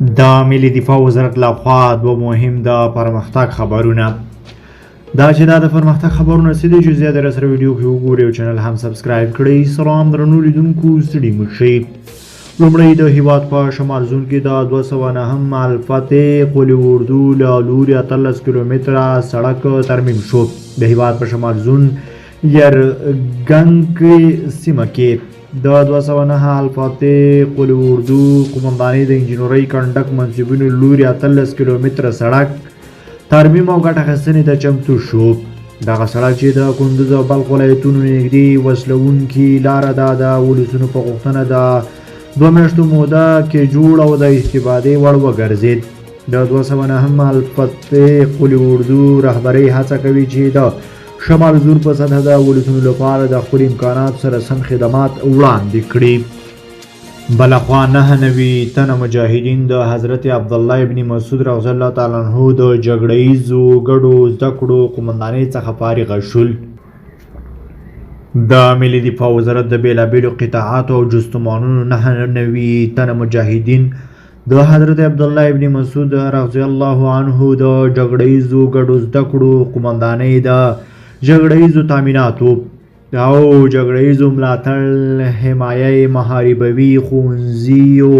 د ملي دفاع وزارت لخوا دوه مهم د پرمختګ خبرونه دا چې دا د پرمختګ خبرونه څه دي چې زیاته را سره ویډیو کې وګورئ او چینل هم سبسکرایب کړئ. سلام درنو لیدونکو ستړي مه شئ. لومړی د هیواد په شمال زون کې د 209 الفتح قلی اردو له لوري 18 کیلومتره سړک ترمیم شو. د هیواد په شمال زون یرګنګ سیمه کې د 209 الفتح قلی اردو قومندانۍ د انجنیري کنډک منصبونو لوري 18 کیلومتره سړک ترمیم او ګټه اخیستنې ته چمتو شو. دغه سړک چې د کندوز او بلخ ولایتونو نږدې وصلوونکې لاره ده د ولسونو په غوښتنه د 2 میاشتو موده کې جوړ او د استفادې وړ وګرځېد. د 209 الفتح قلی اردو رهبرۍ هڅه کوي چې د شمال زون په سطحه د ولسونو لپاره د خپل امکانات سره سم خدمات وړاندې کړي. بلخوا 99 تنه مجاهدین د حضرت عبدالله ابن مسعود رضی الله تعالی عنه د جګړه ییزو ګډو زده کړو قومندانۍ څخه فارغ شول. د ملي دفاع وزارت د بیلابیلو قطاعاتو او جستمانونو 99 تنه مجاهدین د حضرت عبدالله ابن مسعود رضی الله عنه د جګړه ییزو ګډو زده کړو قومندانۍ د جګړه ییزو تامیناتو او جګړه ییزو ملاتړ حمایه محاربوي ښوونځیو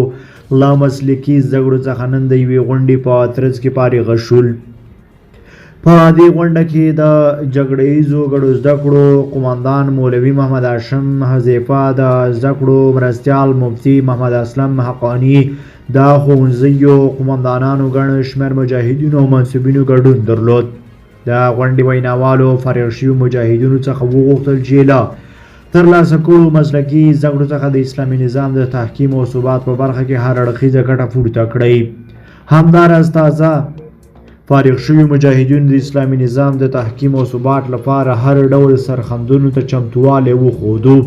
له مسلکي زده کړو څخه نن د یوې غونډې په ترڅ کې فارغ شول. په دې غونډه کې د جګړه ییزو ګډو زده کړو قومندان مولوي محمد هاشم حذیفه، د زده کړو مرستیال مفتي محمد اسلم حقانی، د ښوونځیو قومندانانو ګڼ شمېر مجاهدینو او منصبینو ګډون درلود. د غونډې ویناوالو فارغ شویو مجاهدینو څخه وغوښتل چې له ترلاسه کړو مسلکي زده کړو څخه د اسلامي نظام د تحکیم او ثبات په برخه کې هر اړخیزه ګټه پورته کړئ. همداراز تازه فارغ شویو مجاهدینو د اسلامي نظام د تحکیم او ثبات لپاره هر ډول سرښندنو ته چمتووالی وښودو.